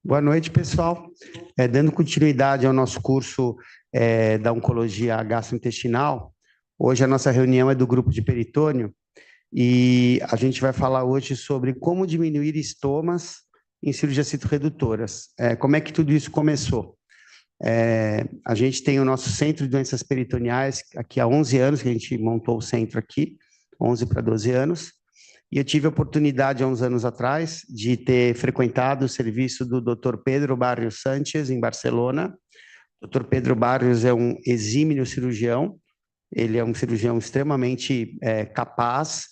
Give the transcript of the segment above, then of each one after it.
Boa noite, pessoal. Dando continuidade ao nosso curso da Oncologia Gastrointestinal, hoje a nossa reunião é do grupo de peritônio e a gente vai falar hoje sobre como diminuir estomas em cirurgias citorredutoras. Como é que tudo isso começou? A gente tem o nosso Centro de Doenças Peritoneais, aqui há 11 anos que a gente montou o centro aqui, 11 para 12 anos, e eu tive a oportunidade, há uns anos atrás, de ter frequentado o serviço do Dr. Pedro Barrios Sánchez, em Barcelona. O Dr. Pedro Barrios é um exímio cirurgião, ele é um cirurgião extremamente capaz,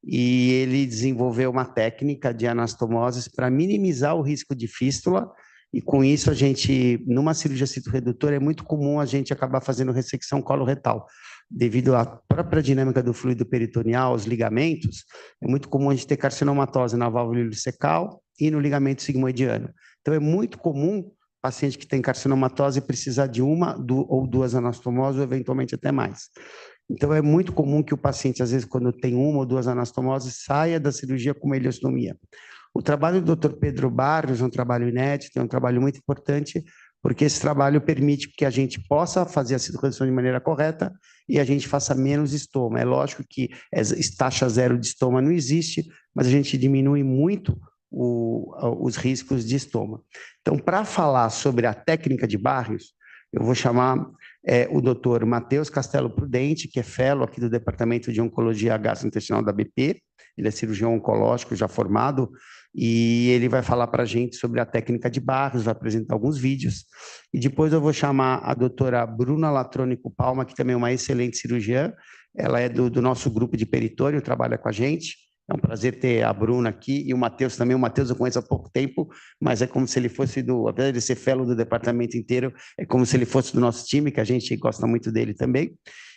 e ele desenvolveu uma técnica de anastomoses para minimizar o risco de fístula, e com isso a gente, numa cirurgia citorredutora, é muito comum a gente acabar fazendo ressecção coloretal. Devido à própria dinâmica do fluido peritoneal, os ligamentos, é muito comum a gente ter carcinomatose na válvula ileocecal e no ligamento sigmoidiano. Então é muito comum paciente que tem carcinomatose precisar de uma ou duas anastomoses, ou eventualmente até mais. Então, é muito comum que o paciente, às vezes, quando tem uma ou duas anastomoses, saia da cirurgia com uma ileostomia. O trabalho do Dr. Pedro Barros é um trabalho inédito, é um trabalho muito importante, porque esse trabalho permite que a gente possa fazer a citorredução de maneira correta e a gente faça menos estoma. É lógico que taxa zero de estoma não existe, mas a gente diminui muito os riscos de estoma. Então, para falar sobre a técnica de Barrios, eu vou chamar o doutor Matheus Castelo Prudente, que é fellow aqui do Departamento de Oncologia Gastrointestinal da BP, ele é cirurgião oncológico já formado, e ele vai falar para a gente sobre a técnica de Barrios, vai apresentar alguns vídeos, e depois eu vou chamar a doutora Bruna Latrônico Palma, que também é uma excelente cirurgiã, ela é do nosso grupo de peritônio, trabalha com a gente. É um prazer ter a Bruna aqui e o Matheus também. O Matheus eu conheço há pouco tempo, mas é como se ele fosse apesar de ser fellow do departamento inteiro, é como se ele fosse do nosso time, que a gente gosta muito dele também.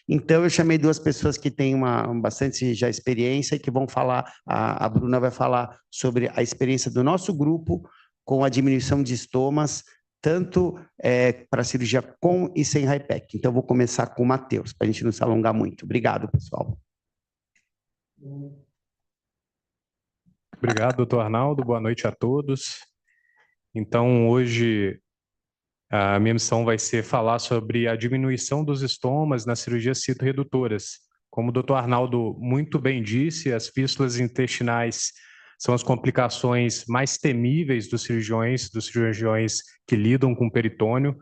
Então, eu chamei duas pessoas que têm bastante já experiência e que vão falar, a Bruna vai falar sobre a experiência do nosso grupo com a diminuição de estomas, tanto para cirurgia com e sem HIPEC. Então, eu vou começar com o Matheus, para a gente não se alongar muito. Obrigado, pessoal. Obrigado, doutor Arnaldo. Boa noite a todos. Então, hoje, a minha missão vai ser falar sobre a diminuição dos estomas nas cirurgias citorredutoras. Como o doutor Arnaldo muito bem disse, as fístulas intestinais são as complicações mais temíveis dos cirurgiões que lidam com peritônio.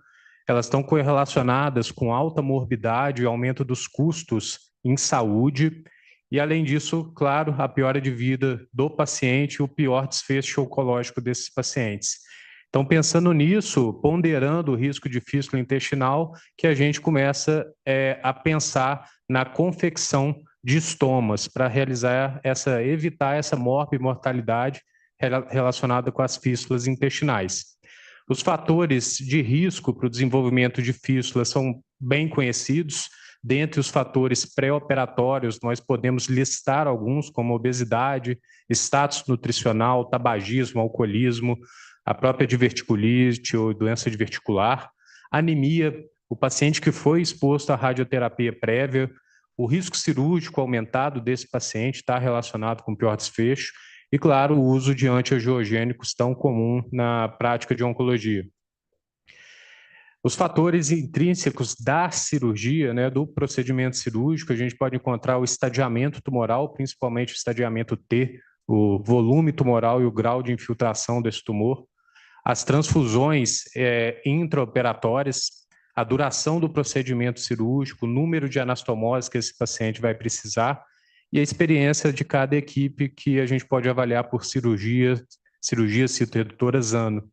Elas estão correlacionadas com alta morbidade e aumento dos custos em saúde. E, além disso, claro, a piora de vida do paciente e o pior desfecho oncológico desses pacientes. Então, pensando nisso, ponderando o risco de fístula intestinal, que a gente começa a pensar na confecção de estomas para evitar essa mortalidade relacionada com as fístulas intestinais. Os fatores de risco para o desenvolvimento de fístulas são bem conhecidos. Dentre os fatores pré-operatórios, nós podemos listar alguns, como obesidade, status nutricional, tabagismo, alcoolismo, a própria diverticulite ou doença diverticular, anemia, o paciente que foi exposto à radioterapia prévia, o risco cirúrgico aumentado desse paciente está relacionado com pior desfecho, e, claro, o uso de antiangiogênicos tão comum na prática de oncologia. Os fatores intrínsecos da cirurgia, do procedimento cirúrgico, a gente pode encontrar o estadiamento tumoral, principalmente o estadiamento T, o volume tumoral e o grau de infiltração desse tumor, as transfusões intraoperatórias, a duração do procedimento cirúrgico, o número de anastomoses que esse paciente vai precisar e a experiência de cada equipe que a gente pode avaliar por cirurgias citorredutoras ano.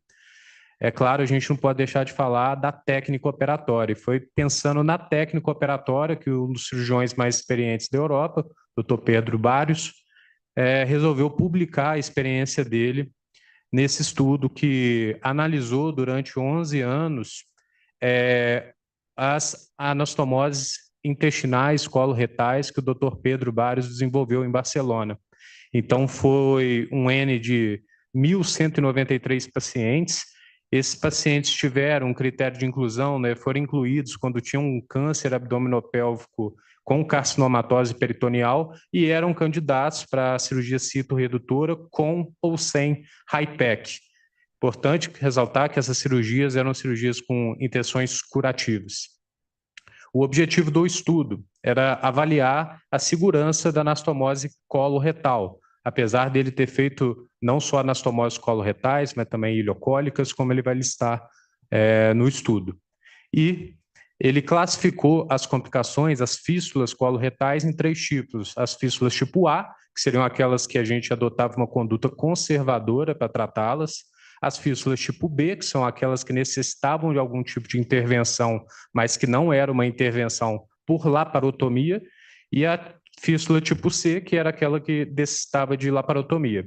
É claro, a gente não pode deixar de falar da técnica operatória. Foi pensando na técnica operatória que um dos cirurgiões mais experientes da Europa, Dr. Pedro Barrios, resolveu publicar a experiência dele nesse estudo que analisou durante 11 anos as anastomoses intestinais coloretais que o Dr. Pedro Barrios desenvolveu em Barcelona. Então, foi um N de 1.193 pacientes. Esses pacientes tiveram um critério de inclusão, foram incluídos quando tinham um câncer abdominopélvico com carcinomatose peritoneal e eram candidatos para a cirurgia citorredutora com ou sem HIPEC. Importante ressaltar que essas cirurgias eram cirurgias com intenções curativas. O objetivo do estudo era avaliar a segurança da anastomose coloretal, apesar dele ter feito não só anastomoses coloretais, mas também ileocólicas, como ele vai listar no estudo. E ele classificou as complicações, as fístulas coloretais, em 3 tipos. As fístulas tipo A, que seriam aquelas que a gente adotava uma conduta conservadora para tratá-las. As fístulas tipo B, que são aquelas que necessitavam de algum tipo de intervenção, mas que não era uma intervenção por laparotomia. E a fístula tipo C, que era aquela que necessitava de laparotomia.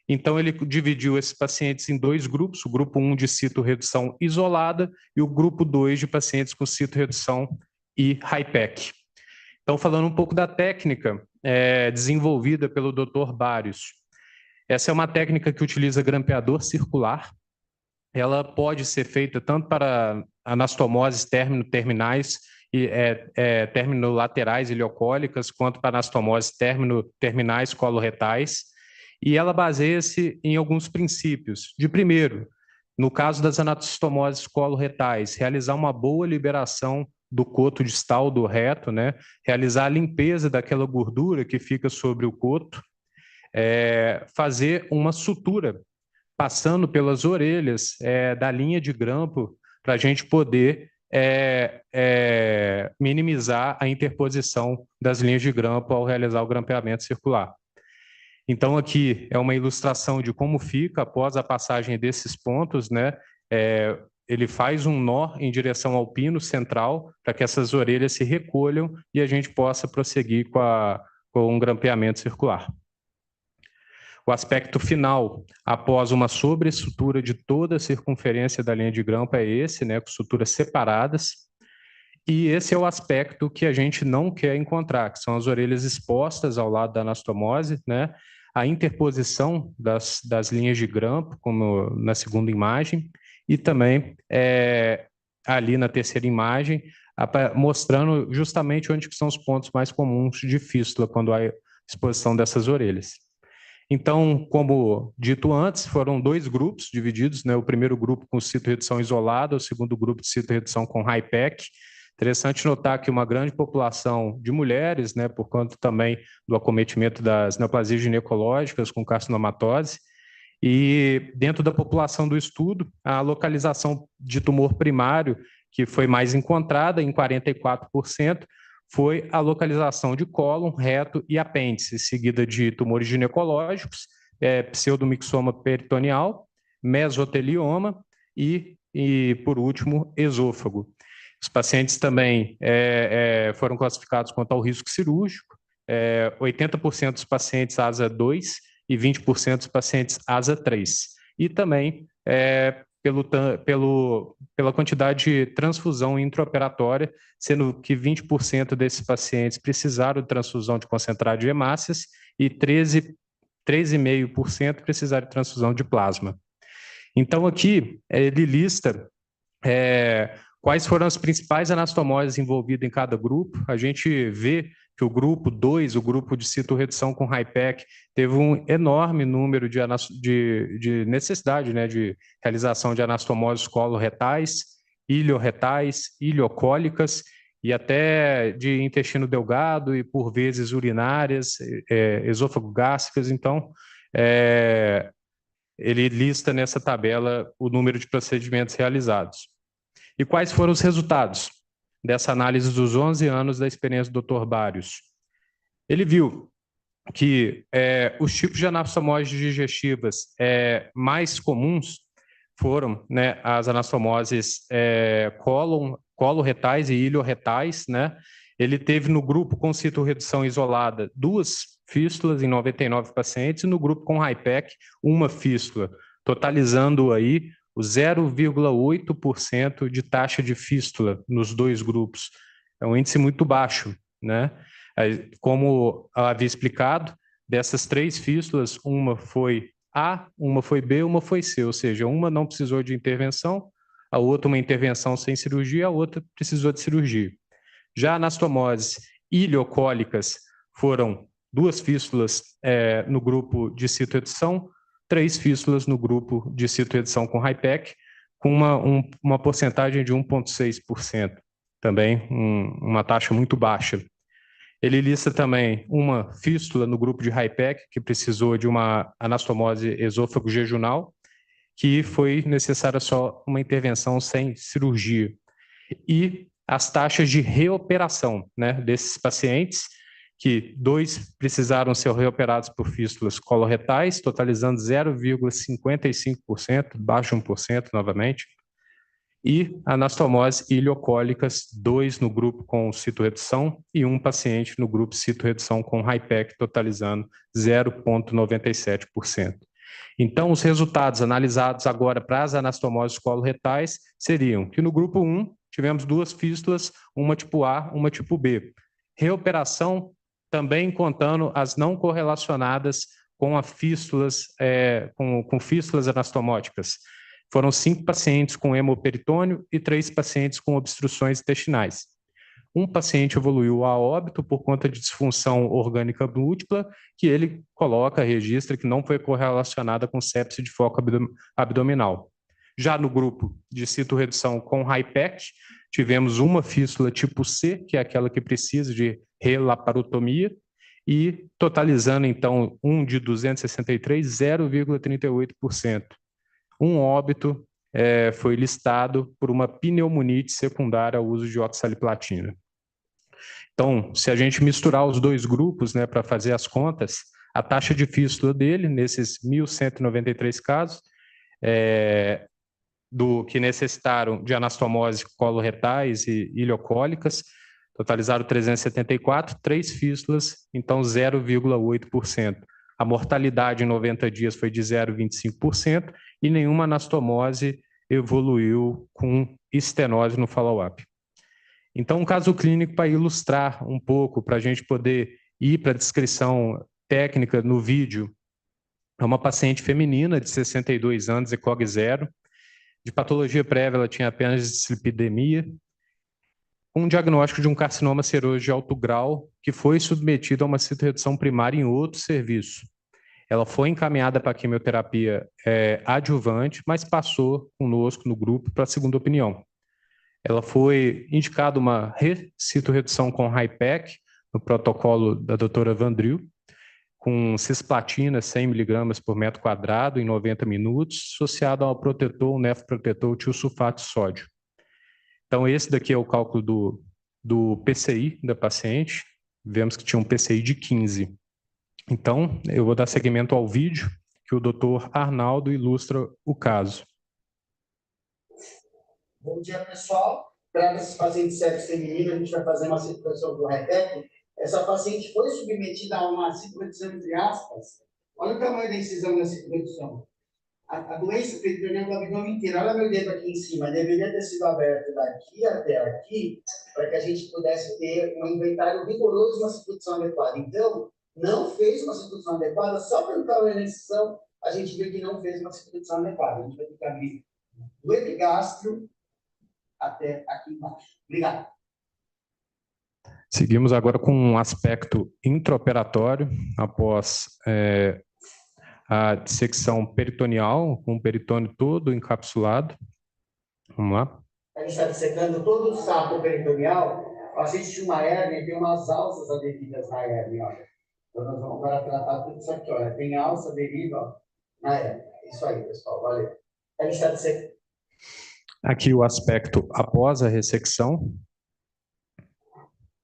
Então, ele dividiu esses pacientes em 2 grupos, o grupo 1 de citorredução isolada e o grupo 2 de pacientes com citorredução e HIPEC. Então, falando um pouco da técnica desenvolvida pelo Dr. Barrios. Essa é uma técnica que utiliza grampeador circular. Ela pode ser feita tanto para anastomoses terminais e terminolaterais ileocólicas, quanto para anastomoses terminais coloretais. E ela baseia-se em alguns princípios. De primeiro, no caso das anastomoses coloretais, realizar uma boa liberação do coto distal do reto, né? Realizar a limpeza daquela gordura que fica sobre o coto, fazer uma sutura, passando pelas orelhas da linha de grampo, para a gente poder minimizar a interposição das linhas de grampo ao realizar o grampeamento circular. Então, aqui é uma ilustração de como fica após a passagem desses pontos, né? Ele faz um nó em direção ao pino central para que essas orelhas se recolham e a gente possa prosseguir com um grampeamento circular. O aspecto final, após uma sobressutura de toda a circunferência da linha de grampo, é esse, né? Com suturas separadas. E esse é o aspecto que a gente não quer encontrar, que são as orelhas expostas ao lado da anastomose, né? A interposição das linhas de grampo, como na segunda imagem, e também ali na terceira imagem, mostrando justamente onde são os pontos mais comuns de fístula, quando há exposição dessas orelhas. Então, como dito antes, foram 2 grupos divididos, né? O primeiro grupo com citorredução isolada, o segundo grupo de citorredução com HIPEC. Interessante notar que uma grande população de mulheres, né, por conta também do acometimento das neoplasias ginecológicas com carcinomatose, e dentro da população do estudo, a localização de tumor primário, que foi mais encontrada, em 44%, foi a localização de cólon, reto e apêndice, seguida de tumores ginecológicos, pseudomixoma peritoneal, mesotelioma e, por último, esôfago. Os pacientes também foram classificados quanto ao risco cirúrgico, 80% dos pacientes ASA 2 e 20% dos pacientes ASA 3. E também pela quantidade de transfusão intraoperatória, sendo que 20% desses pacientes precisaram de transfusão de concentrado de hemácias e 13,5% precisaram de transfusão de plasma. Então, aqui, ele lista quais foram as principais anastomoses envolvidas em cada grupo. A gente vê que o grupo 2, o grupo de citorredução com HIPEC, teve um enorme número de necessidade, né, de realização de anastomoses coloretais, ilioretais, iliocólicas e até de intestino delgado e, por vezes, urinárias, esôfago-gástricas. Então, ele lista nessa tabela o número de procedimentos realizados. E quais foram os resultados dessa análise dos 11 anos da experiência do Dr. Barrios? Ele viu que os tipos de anastomoses digestivas mais comuns foram, né, as anastomoses coloretais e ilioretais, né? Ele teve no grupo com citorredução isolada 2 fístulas em 99 pacientes e no grupo com HIPEC 1 fístula, totalizando aí o 0,8% de taxa de fístula nos 2 grupos. É um índice muito baixo, né? Como eu havia explicado, dessas 3 fístulas, uma foi A, uma foi B, uma foi C, ou seja, uma não precisou de intervenção, a outra uma intervenção sem cirurgia, a outra precisou de cirurgia. Já anastomoses ileocólicas foram 2 fístulas no grupo de citorredução, 3 fístulas no grupo de citorredução com HIPEC, com uma porcentagem de 1,6%, também uma taxa muito baixa. Ele lista também uma fístula no grupo de HIPEC, que precisou de uma anastomose esôfago-jejunal, que foi necessária só uma intervenção sem cirurgia. E as taxas de reoperação, né, desses pacientes, que 2 precisaram ser reoperados por fístulas coloretais, totalizando 0,55%, baixo 1% novamente, e anastomose ileocólicas, 2 no grupo com citorredução e 1 paciente no grupo citorredução com HIPEC, totalizando 0,97%. Então, os resultados analisados agora para as anastomoses coloretais seriam que no grupo 1 tivemos 2 fístulas, uma tipo A, uma tipo B. Reoperação também contando as não correlacionadas com as fístulas, com fístulas anastomóticas. Foram 5 pacientes com hemoperitônio e 3 pacientes com obstruções intestinais. Um paciente evoluiu a óbito por conta de disfunção orgânica múltipla, que ele registra que não foi correlacionada com sepse de foco abdominal. Já no grupo de citorredução com HIPEC, tivemos uma fístula tipo C, que é aquela que precisa de relaparotomia, e totalizando, então, um de 263, 0,38%. Um óbito foi listado por uma pneumonite secundária ao uso de oxaliplatina. Então, se a gente misturar os 2 grupos, né, para fazer as contas, a taxa de fístula dele, nesses 1.193 casos, que necessitaram de anastomose coloretais e ileocólicas, totalizaram 374, 3 fístulas, então 0,8%. A mortalidade em 90 dias foi de 0,25% e nenhuma anastomose evoluiu com estenose no follow-up. Então, um caso clínico para ilustrar um pouco, para a gente poder ir para a descrição técnica no vídeo, é uma paciente feminina de 62 anos, ECOG 0, de patologia prévia, ela tinha apenas dislipidemia, um diagnóstico de um carcinoma seroso de alto grau, que foi submetido a uma citorredução primária em outro serviço. Ela foi encaminhada para a quimioterapia adjuvante, mas passou conosco no grupo para a segunda opinião. Ela foi indicada uma citorredução com HIPEC, no protocolo da doutora Vandril, com cisplatina 100 mg por metro quadrado em 90 minutos, associado ao protetor, nefroprotetor, tiosulfato de sódio. Então, esse daqui é o cálculo do PCI da paciente. Vemos que tinha um PCI de 15. Então, eu vou dar seguimento ao vídeo, que o doutor Arnaldo ilustra o caso. Bom dia, pessoal. Para esses pacientes sérios femininos, a gente vai fazer uma citorredução do HIPEC. Essa paciente foi submetida a uma citorredução, entre aspas. Olha o tamanho da incisão da citorredução. A doença peritoneal do abdômen inteiro. Olha meu dedo aqui em cima. Deveria ter sido aberto daqui até aqui, para que a gente pudesse ter um inventário rigoroso de uma citorredução adequada. Então, não fez uma citorredução adequada, só pelo tamanho da incisão, a gente viu que não fez uma citorredução adequada. A gente vai ter que abrir do epigastro até aqui embaixo. Obrigado. Seguimos agora com um aspecto intraoperatório, após a dissecção peritoneal, com o peritônio todo encapsulado. Vamos lá. A gente está dissecando todo o saco peritoneal. O paciente tinha uma hérnia e tem umas alças aderidas na hérnia. Olha. Então, nós vamos agora tratar tudo isso aqui. Olha. Tem alça aderiva na hérnia. Isso aí, pessoal. Valeu. A gente está dissecando. Aqui o aspecto após a ressecção.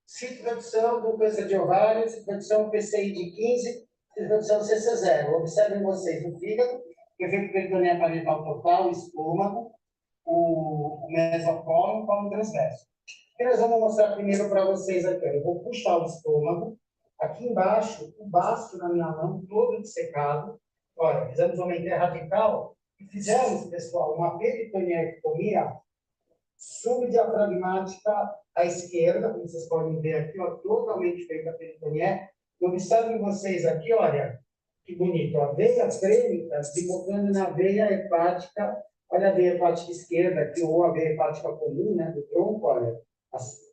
Citorredução com câncer de ovário, citorredução PCI de 15, citorredução CC0. Observem vocês o fígado, efeito peritoneal parietal total, estômago, o mesocólon, o colo transverso. O que nós vamos mostrar primeiro para vocês aqui? Eu vou puxar o estômago. Aqui embaixo, o baço na minha mão, todo dissecado. Olha, fizemos uma interna radical e fizemos, pessoal, uma peritoneectomia subdiafragmática à esquerda, como vocês podem ver aqui, ó, totalmente feita a peritoneia. Observem vocês aqui, olha, que bonito, a veia crênica desembocando na veia hepática. Olha a veia hepática esquerda aqui, ou a veia hepática comum, né, do tronco, olha.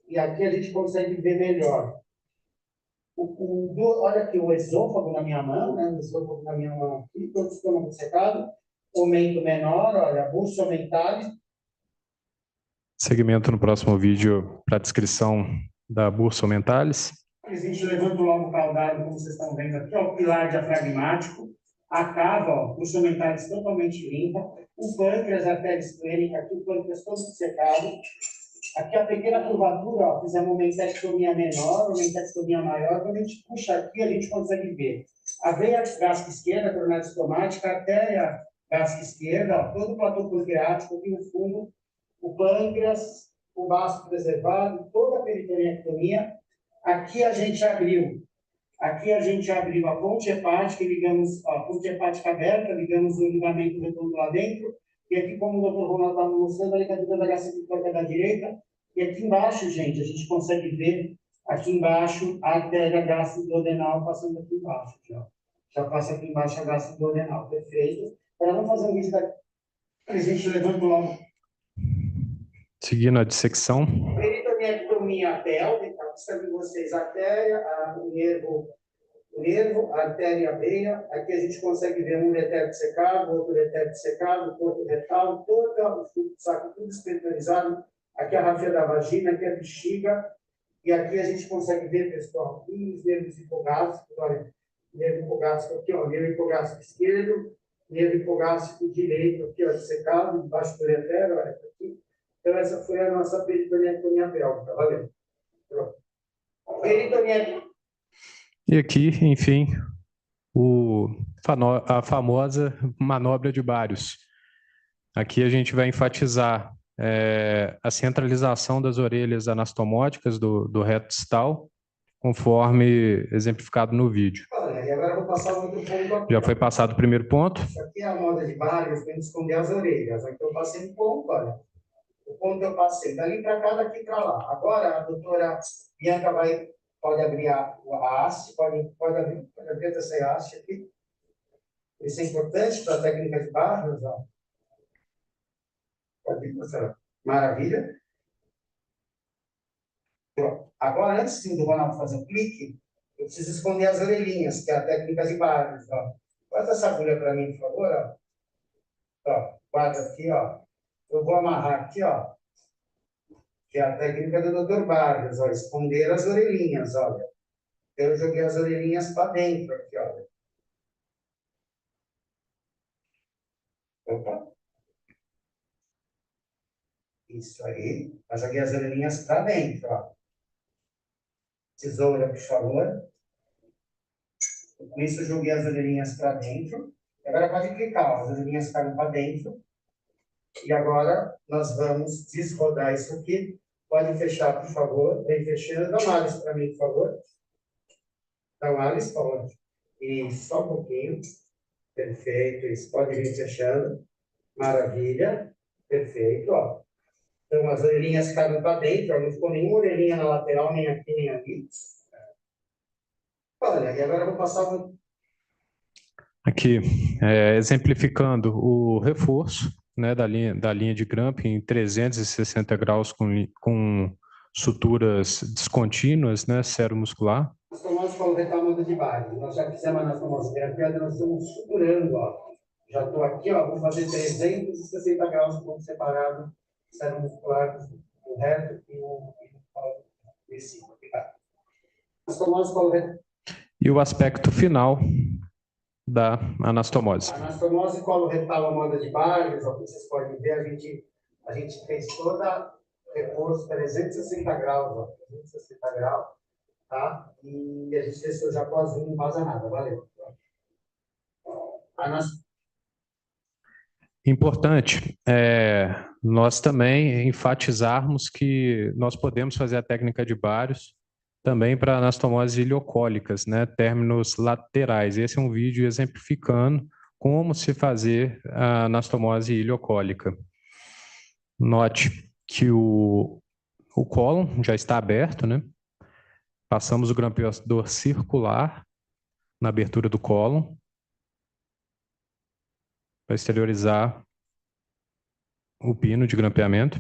E aqui a gente consegue ver melhor. Olha aqui o esôfago na minha mão, né? O esôfago na minha mão aqui, todo o estômago secado, aumento menor, olha, busto aumentalis. Segmento no próximo vídeo para a descrição da bursa aumentalis. A gente levanta o lobo caudado, como vocês estão vendo aqui, ó, o pilar diafragmático, a cava, ó, busto aumentalis totalmente limpa, o pâncreas, a artéria esplênica, aqui o pâncreas todo secado. Aqui a pequena curvatura, ó, fizemos uma mentectomia menor, uma mentectomia maior. Quando a gente puxa aqui, a gente consegue ver a veia gástrica esquerda, a coronária estomática, a artéria gástrica esquerda, ó, todo o platô pancreático, aqui no fundo, o pâncreas, o baço preservado, toda a peritonectomia. Aqui a gente abriu a ponte hepática, ligamos a ponte hepática aberta, ligamos o ligamento redondo lá dentro. E aqui, como o doutor Ronaldo estava mostrando, ali está a HC da direita. E aqui embaixo, gente, a gente consegue ver aqui embaixo a artéria gastroduodenal passando aqui embaixo. Já passa aqui embaixo a gastroduodenal. Perfeito. Para não fazer um vídeo daqui, a gente levanta logo. Seguindo a dissecção. Peritonectomia pélvica, observem vocês, artéria, o nervo, a artéria, a veia. Aqui a gente consegue ver um ureter dissecado, outro ureter dissecado, o corpo retal, todo o fluxo do saco, tudo espiritualizado. Aqui a rafia da vagina, aqui a bexiga. E aqui a gente consegue ver, pessoal, aqui os nervos hipogástricos, olha, nervo hipogástrico aqui, ó, nervo hipogástrico esquerdo, nervo hipogástrico direito aqui, ó, dissecado, embaixo do ureter, olha, aqui. Então, essa foi a nossa peritonectomia pélvica. Valeu. Pronto. Peritonectomia. E aqui, enfim, a famosa manobra de Bários. Aqui a gente vai enfatizar a centralização das orelhas anastomóticas do reto distal, conforme exemplificado no vídeo. Olha, e agora eu vou passar o outro ponto aqui. Já foi passado o primeiro ponto. Isso aqui é a moda de Bários, tem que esconder as orelhas. Aqui eu passei um ponto, olha. O ponto eu passei dali para cá, daqui para lá. Agora a doutora Bianca pode abrir a haste, pode abrir essa haste aqui. Isso é importante para a técnica de Barros, ó. Pode vir, professora. Maravilha. Pronto. Agora, antes do Ronaldo fazer o clique, eu preciso esconder as orelhinhas, que é a técnica de Barros, ó. Guarda essa agulha para mim, por favor, ó. Ó, guarda aqui, ó. Eu vou amarrar aqui, ó. Que é a técnica do Dr. Vargas, ó, esconder as orelhinhas, olha. Eu joguei as orelhinhas para dentro aqui, olha. Opa. Isso aí. Eu joguei as orelhinhas para dentro, ó. Tesoura, por favor. Com isso, eu joguei as orelhinhas para dentro. Agora pode clicar, ó. As orelhinhas ficaram para dentro. E agora nós vamos desrodar isso aqui. Pode fechar, por favor. Vem fechando. Dá uma Alice para mim, por favor. Dá uma Alice, por favor. E só um pouquinho. Perfeito. Isso pode vir fechando. Maravilha. Perfeito, ó. Então, as orelhinhas ficaram para dentro, ó. Não ficou nenhuma orelhinha na lateral, nem aqui, nem ali. Olha, e agora eu vou passar um... Aqui, exemplificando o reforço, né, da linha de Gramp em 360 graus com suturas descontínuas, né, seromuscular. Anastomose coloretal de base. Nós já fizemos a anastomoterapia, nós estamos suturando, ó. Já estou aqui, ó, vou fazer 360 graus de ponto separado, seromuscular, o reto e o cima. Anastomose coloretal. E o aspecto final da anastomose. A anastomose coloretal, a moda de Barnes, ó, vocês podem ver, a gente fez toda reforço 360 graus, ó, 360 graus, tá? E a gente testou já pós-1, não vaza nada, valeu. Importante nós também enfatizarmos que nós podemos fazer a técnica de Bários também para anastomoses iliocólicas, né, términos laterais. Esse é um vídeo exemplificando como se fazer a anastomose iliocólica. Note que o cólon já está aberto, né? Passamos o grampeador circular na abertura do cólon para exteriorizar o pino de grampeamento.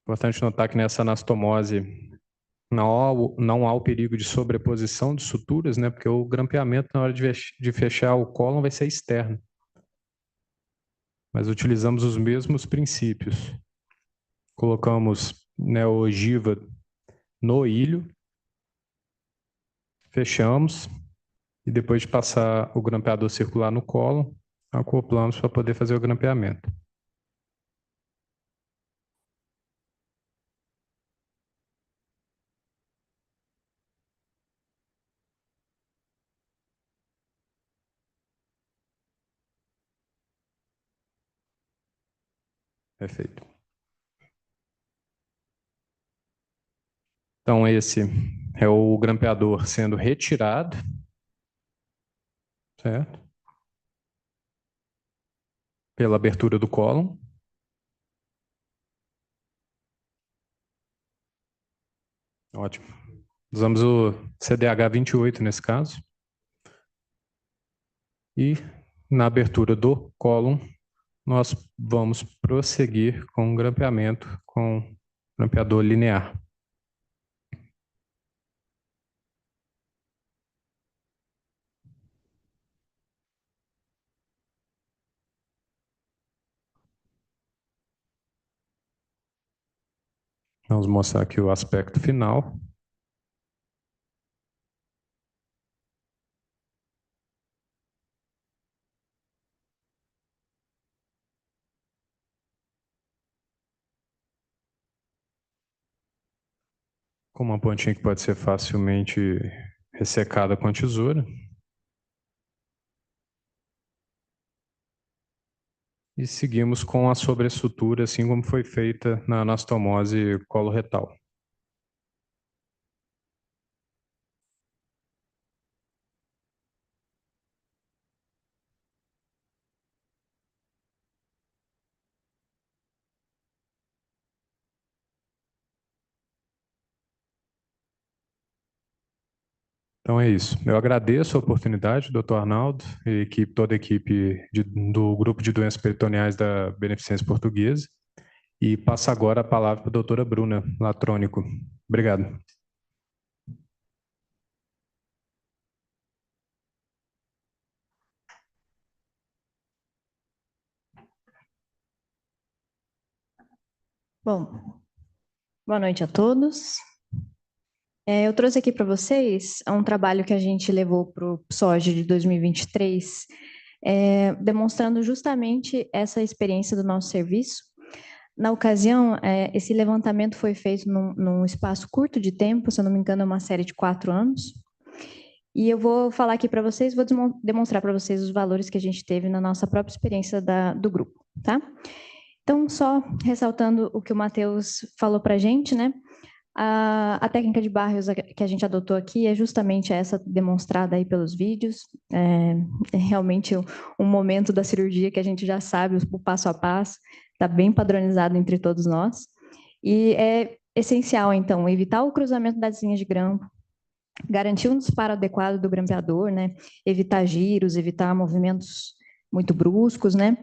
Importante notar que nessa anastomose não há o perigo de sobreposição de suturas, né? Porque o grampeamento na hora de fechar o cólon vai ser externo. Mas utilizamos os mesmos princípios. Colocamos, né, a ogiva no ilho, fechamos e depois de passar o grampeador circular no cólon, acoplamos para poder fazer o grampeamento. Perfeito. Então, esse é o grampeador sendo retirado, certo? Pela abertura do cólon. Ótimo. Usamos o CDH 28 nesse caso. E na abertura do cólon, nós vamos prosseguir com o grampeamento com grampeador linear. Vamos mostrar aqui o aspecto final. Com uma pontinha que pode ser facilmente ressecada com a tesoura. E seguimos com a sobressutura, assim como foi feita na anastomose coloretal. Então é isso. Eu agradeço a oportunidade, doutor Arnaldo, e toda a equipe do Grupo de Doenças Peritoneais da Beneficência Portuguesa. E passo agora a palavra para a doutora Bruna Latrônico. Obrigado. Bom, boa noite a todos. Eu trouxe aqui para vocês um trabalho que a gente levou para o PSOG de 2023, demonstrando justamente essa experiência do nosso serviço. Na ocasião, esse levantamento foi feito num espaço curto de tempo, se eu não me engano, é uma série de 4 anos. E eu vou falar aqui para vocês, vou demonstrar para vocês os valores que a gente teve na nossa própria experiência do grupo, tá? Então, só ressaltando o que o Matheus falou para a gente, né? A técnica de Barrios que a gente adotou aqui é justamente essa demonstrada aí pelos vídeos. É realmente um momento da cirurgia que a gente já sabe o passo a passo, está bem padronizado entre todos nós. E é essencial, então, evitar o cruzamento das linhas de grampo, garantir um disparo adequado do grampeador, né? Evitar giros, evitar movimentos muito bruscos, né?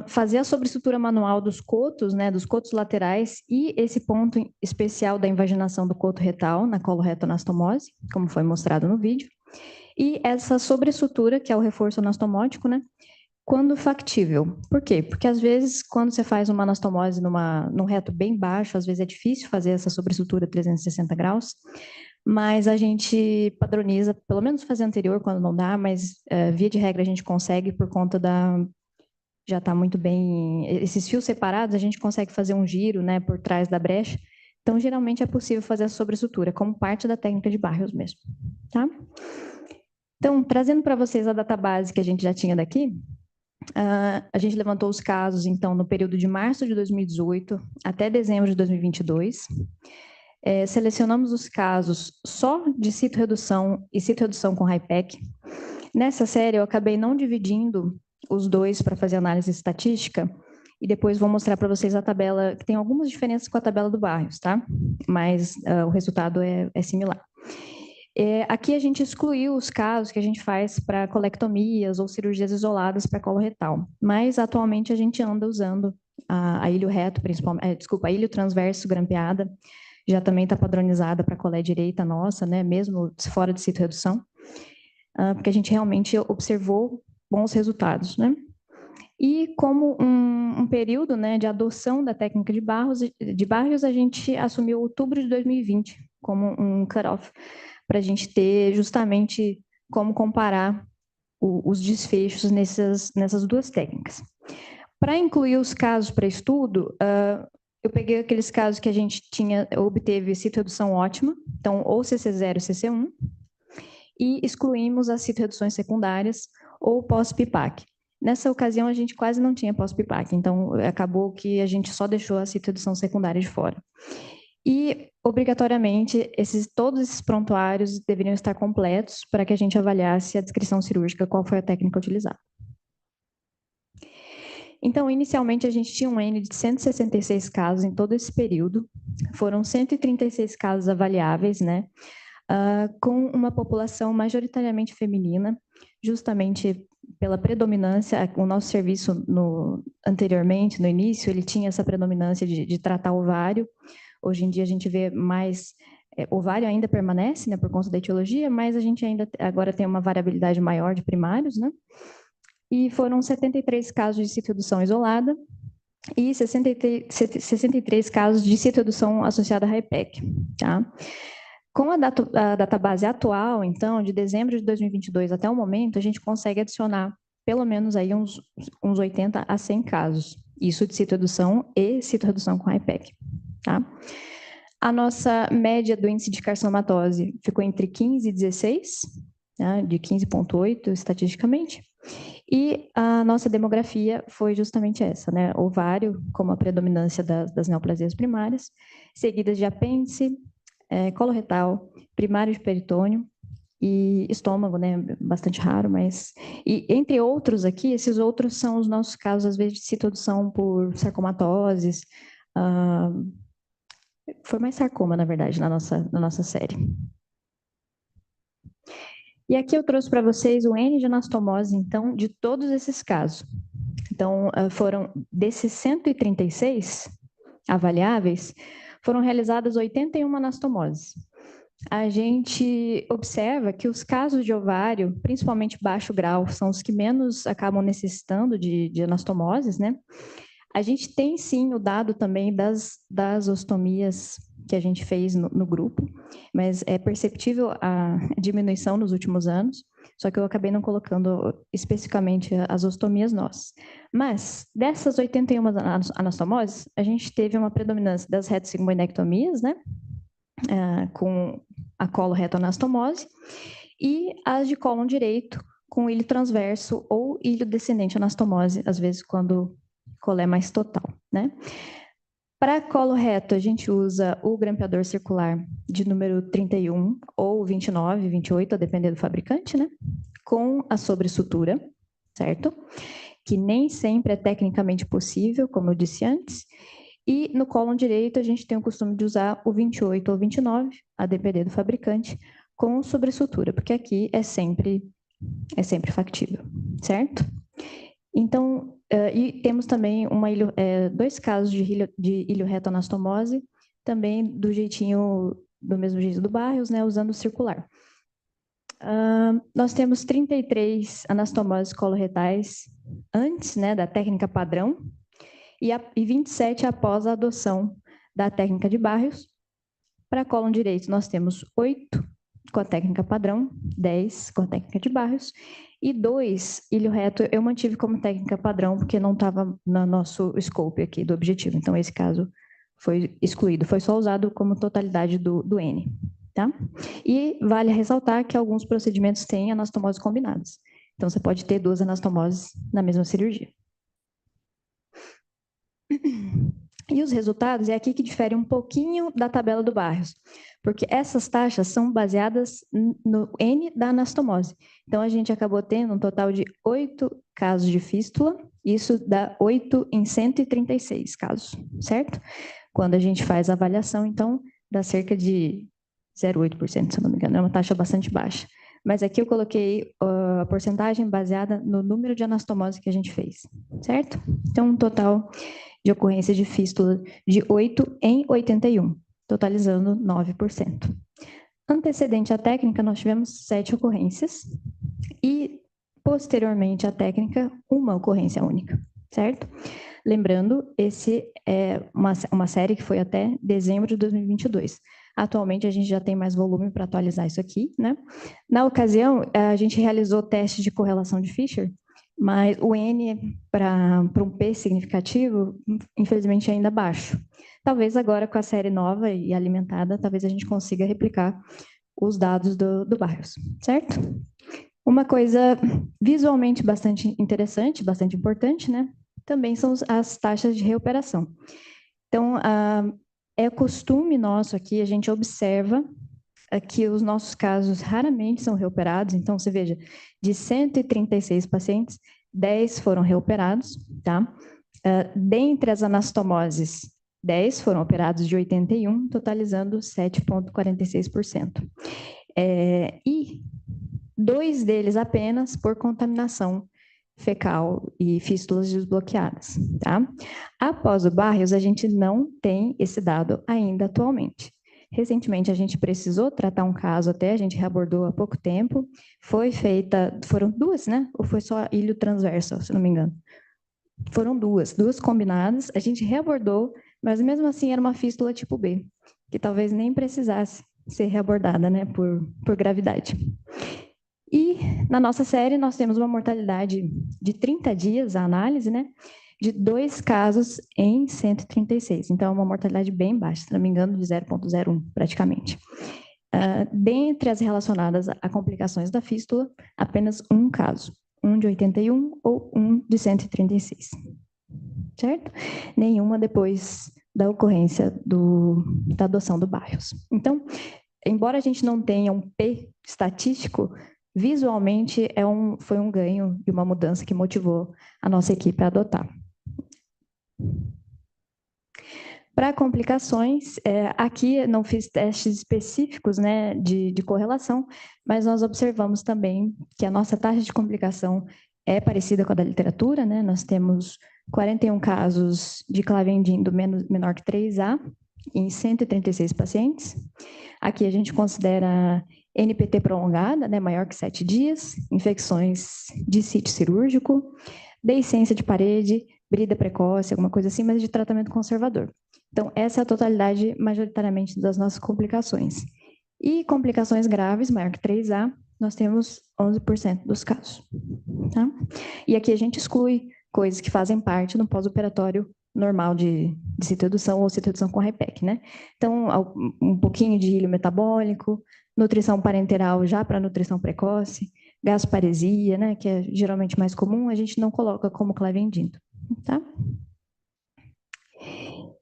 Fazer a sobreestrutura manual dos cotos, né, dos cotos laterais e esse ponto especial da invaginação do coto retal na coloretoanastomose, como foi mostrado no vídeo, e essa sobreestrutura, que é o reforço anastomótico, né, quando factível. Por quê? Porque às vezes, quando você faz uma anastomose num reto bem baixo, às vezes é difícil fazer essa sobreestrutura 360 graus, mas a gente padroniza, pelo menos fazer anterior quando não dá, mas via de regra a gente consegue por conta já está muito bem, esses fios separados, a gente consegue fazer um giro, né, por trás da brecha. Então, geralmente é possível fazer a sobreestrutura, como parte da técnica de Barrios mesmo, tá? Então, trazendo para vocês a database que a gente já tinha daqui, a gente levantou os casos, então, no período de março de 2018 até dezembro de 2022. Selecionamos os casos só de citoredução e citoredução com HIPEC. Nessa série, eu acabei não dividindo os dois para fazer análise estatística, e depois vou mostrar para vocês a tabela, que tem algumas diferenças com a tabela do Barrios, tá? Mas o resultado é similar. Aqui a gente excluiu os casos que a gente faz para colectomias ou cirurgias isoladas para colo retal, mas atualmente a gente anda usando A ilho reto, principalmente, desculpa, a ilho transverso grampeada, já também está padronizada para a colé direita nossa, né, mesmo fora de cito-redução, porque a gente realmente observou bons resultados, né? E como um período, né, de adoção da técnica de Barrios, a gente assumiu outubro de 2020 como um cut-off, para a gente ter justamente como comparar os desfechos nessas duas técnicas. Para incluir os casos para estudo, eu peguei aqueles casos que a gente obteve cito-redução ótima, então ou CC0 ou CC1, e excluímos as cito-reduções secundárias ou pós-PIPAC. Nessa ocasião, a gente quase não tinha pós-PIPAC, então acabou que a gente só deixou a cito-redução secundária de fora. E, obrigatoriamente, todos esses prontuários deveriam estar completos para que a gente avaliasse a descrição cirúrgica, qual foi a técnica utilizada. Então, inicialmente, a gente tinha um N de 166 casos em todo esse período. Foram 136 casos avaliáveis, né? Com uma população majoritariamente feminina, justamente pela predominância. O nosso serviço, anteriormente, no início, ele tinha essa predominância de tratar ovário. Hoje em dia, a gente vê mais... ovário ainda permanece, né, por conta da etiologia, mas a gente ainda agora tem uma variabilidade maior de primários, né? E foram 73 casos de cito-redução isolada e 63 casos de cito-redução associada a HIPEC, tá? Com a database atual, então, de dezembro de 2022 até o momento, a gente consegue adicionar pelo menos aí uns 80 a 100 casos, isso de cito-redução e cito-redução com HIPEC, tá? A nossa média do índice de carcinomatose ficou entre 15 e 16, tá? De 15,8 estatisticamente. E a nossa demografia foi justamente essa, né? Ovário, como a predominância das neoplasias primárias, seguidas de apêndice, coloretal, primário de peritônio e estômago, né? Bastante raro, mas... E entre outros aqui, esses outros são os nossos casos, às vezes, de citodução por sarcomatoses. Foi mais sarcoma, na verdade, na nossa série. E aqui eu trouxe para vocês o N de anastomose, então, de todos esses casos. Então, foram desses 136 avaliáveis, foram realizadas 81 anastomoses. A gente observa que os casos de ovário, principalmente baixo grau, são os que menos acabam necessitando de anastomoses, né? A gente tem, sim, o dado também das ostomias que a gente fez no grupo, mas é perceptível a diminuição nos últimos anos, só que eu acabei não colocando especificamente as ostomias nossas. Mas, dessas 81 anastomoses, a gente teve uma predominância das reto-sigmoidectomias, né, com a colo-reto-anastomose, e as de cólon direito, com ilho transverso ou ilho descendente anastomose, às vezes quando colé mais total, né? Para colo reto, a gente usa o grampeador circular de número 31 ou 29, 28, a depender do fabricante, né? Com a sobressutura, certo? Que nem sempre é tecnicamente possível, como eu disse antes. E no cólon direito, a gente tem o costume de usar o 28 ou 29, a depender do fabricante, com sobressutura, porque aqui é sempre factível, certo? Então, e temos também dois casos de ilho reto anastomose, também do mesmo jeito do Barrios, né, usando o circular. Nós temos 33 anastomoses coloretais antes, né, da técnica padrão, e 27 após a adoção da técnica de Barrios. Para cólon direito, nós temos 8 com a técnica padrão, 10 com a técnica de Barrios, e 2 ilho reto eu mantive como técnica padrão, porque não estava no nosso scope aqui do objetivo. Então, esse caso foi excluído, foi só usado como totalidade do N. Tá? E vale ressaltar que alguns procedimentos têm anastomoses combinadas. Então, você pode ter 2 anastomoses na mesma cirurgia. E os resultados é aqui que difere um pouquinho da tabela do Barrios, porque essas taxas são baseadas no N da anastomose. Então, a gente acabou tendo um total de 8 casos de fístula, isso dá 8 em 136 casos, certo? Quando a gente faz a avaliação, então, dá cerca de 0,8%, se eu não me engano, é uma taxa bastante baixa. Mas aqui eu coloquei a porcentagem baseada no número de anastomose que a gente fez, certo? Então, um total de ocorrência de fístula de 8 em 81, totalizando 9%. Antecedente à técnica, nós tivemos 7 ocorrências e, posteriormente à técnica, uma ocorrência única, certo? Lembrando, esse é uma série que foi até dezembro de 2022. Atualmente, a gente já tem mais volume para atualizar isso aqui, né? Na ocasião, a gente realizou testes de correlação de Fisher, mas o N para um P significativo, infelizmente, é ainda baixo. Talvez agora, com a série nova e alimentada, talvez a gente consiga replicar os dados do Barrios, certo? Uma coisa visualmente bastante interessante, bastante importante, né? Também são as taxas de reoperação. Então, é costume nosso aqui, a gente observa que os nossos casos raramente são reoperados. Então, você veja, de 136 pacientes, 10 foram reoperados, tá? Dentre as anastomoses, 10 foram operados de 81, totalizando 7,46%. E 2 deles apenas por contaminação fecal e fístulas desbloqueadas, tá? Após o Barrios, a gente não tem esse dado ainda atualmente. Recentemente, a gente precisou tratar um caso até, a gente reabordou há pouco tempo, foram 2, né? Ou foi só ilho transverso, se não me engano? Foram 2 combinadas, a gente reabordou, mas mesmo assim era uma fístula tipo B, que talvez nem precisasse ser reabordada, né, por gravidade. E na nossa série nós temos uma mortalidade de 30 dias, a análise, né, de 2 casos em 136. Então, é uma mortalidade bem baixa, se não me engano, de 0,01 praticamente. Dentre as relacionadas a complicações da fístula, apenas um caso, um de 81 ou um de 136. Certo? Nenhuma depois da ocorrência da adoção do Barrios. Então, embora a gente não tenha um P estatístico, visualmente foi um ganho e uma mudança que motivou a nossa equipe a adotar. Para complicações, aqui não fiz testes específicos, né, de correlação, mas nós observamos também que a nossa taxa de complicação é parecida com a da literatura, né? Nós temos 41 casos de clavendin menor que 3A em 136 pacientes. Aqui a gente considera NPT prolongada, né, maior que 7 dias, infecções de sítio cirúrgico, deiscência de parede, brida precoce, alguma coisa assim, mas de tratamento conservador. Então, essa é a totalidade, majoritariamente, das nossas complicações. E complicações graves, maior que 3A, nós temos 11% dos casos. Tá? E aqui a gente exclui coisas que fazem parte do pós-operatório normal de citoredução ou citoredução com HIPEC, né? Então, um pouquinho de ilho metabólico, nutrição parenteral já para nutrição precoce, gasparesia, né, que é geralmente mais comum, a gente não coloca como clavendin, tá?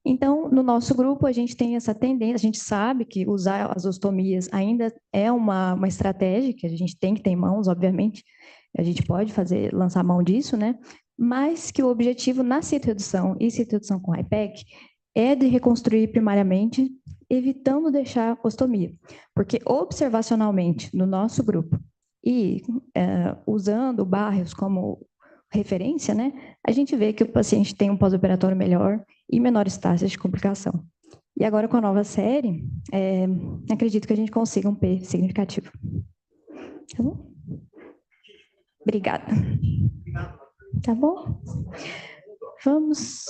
Então, no nosso grupo, a gente tem essa tendência, a gente sabe que usar as ostomias ainda é uma estratégia que a gente tem que ter em mãos, obviamente, a gente pode lançar mão disso, né? Mas que o objetivo na citoredução e citoredução com HIPEC é de reconstruir primariamente, evitando deixar ostomia. Porque observacionalmente, no nosso grupo, e usando o Barrios como referência, né, a gente vê que o paciente tem um pós-operatório melhor e menores taxas de complicação. E agora, com a nova série, acredito que a gente consiga um P significativo. Tá bom? Obrigada. Tá bom? Vamos.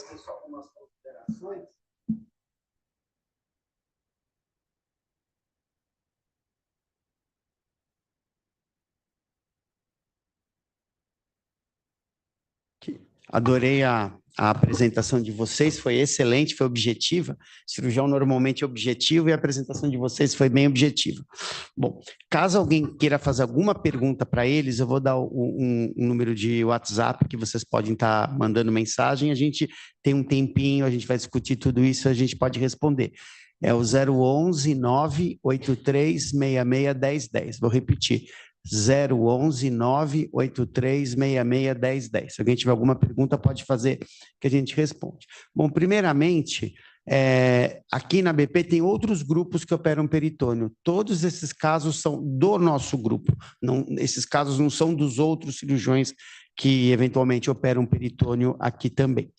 Adorei a apresentação de vocês, foi excelente, foi objetiva. Cirurgião normalmente é objetivo e a apresentação de vocês foi bem objetiva. Bom, caso alguém queira fazer alguma pergunta para eles, eu vou dar um número de WhatsApp que vocês podem estar mandando mensagem, a gente tem um tempinho, a gente vai discutir tudo isso, a gente pode responder. É o 011 983 66 1010. Vou repetir. 011 983 66 1010. Se alguém tiver alguma pergunta, pode fazer que a gente responde. Bom, primeiramente, aqui na BP tem outros grupos que operam peritônio. Todos esses casos são do nosso grupo. Não, esses casos não são dos outros cirurgiões que eventualmente operam peritônio aqui também.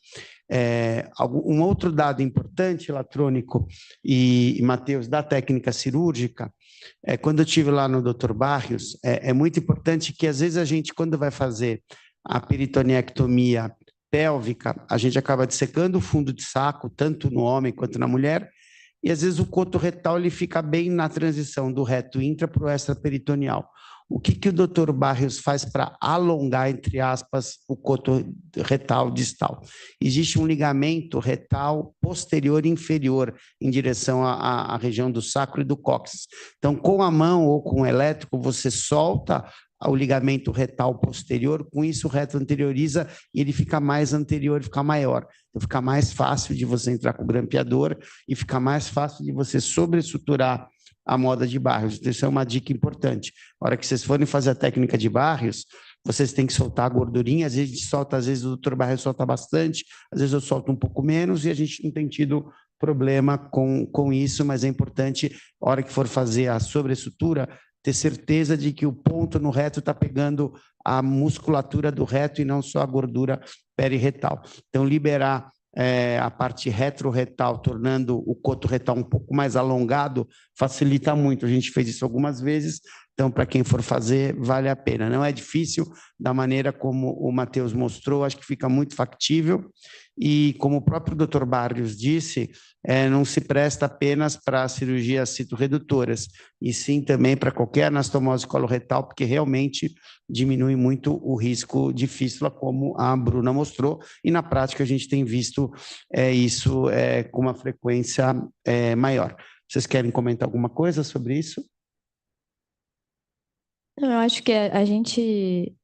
Um outro dado importante, Latrônico e Matheus, da técnica cirúrgica, quando eu estive lá no Dr. Barrios, é muito importante que, às vezes, a gente, quando vai fazer a peritonectomia pélvica, a gente acaba dissecando o fundo de saco, tanto no homem quanto na mulher, e, às vezes, o coto retal ele fica bem na transição do reto intra para o extraperitoneal. O que o Dr. Barrios faz para alongar, entre aspas, o coto retal distal? Existe um ligamento retal posterior e inferior em direção à região do sacro e do cóccix. Então, com a mão ou com o elétrico, você solta o ligamento retal posterior, com isso o reto anterioriza e ele fica mais anterior, fica maior. Então, fica mais fácil de você entrar com o grampeador e fica mais fácil de você sobressuturar a moda de Barrios. Então, isso é uma dica importante. Na hora que vocês forem fazer a técnica de Barrios, vocês têm que soltar a gordurinha, às vezes a gente solta, às vezes o Dr. Barrios solta bastante, às vezes eu solto um pouco menos e a gente não tem tido problema com isso, mas é importante, na hora que for fazer a sobressutura, ter certeza de que o ponto no reto está pegando a musculatura do reto e não só a gordura periretal. Então, liberar a parte retroretal, tornando o coto retal um pouco mais alongado, facilita muito. A gente fez isso algumas vezes, então, para quem for fazer, vale a pena. Não é difícil, da maneira como o Matheus mostrou, acho que fica muito factível, e como o próprio Dr. Barrios disse, não se presta apenas para cirurgias citoredutoras, e sim também para qualquer anastomose coloretal, porque realmente diminui muito o risco de fístula, como a Bruna mostrou, e na prática a gente tem visto isso com uma frequência maior. Vocês querem comentar alguma coisa sobre isso? Eu acho que a gente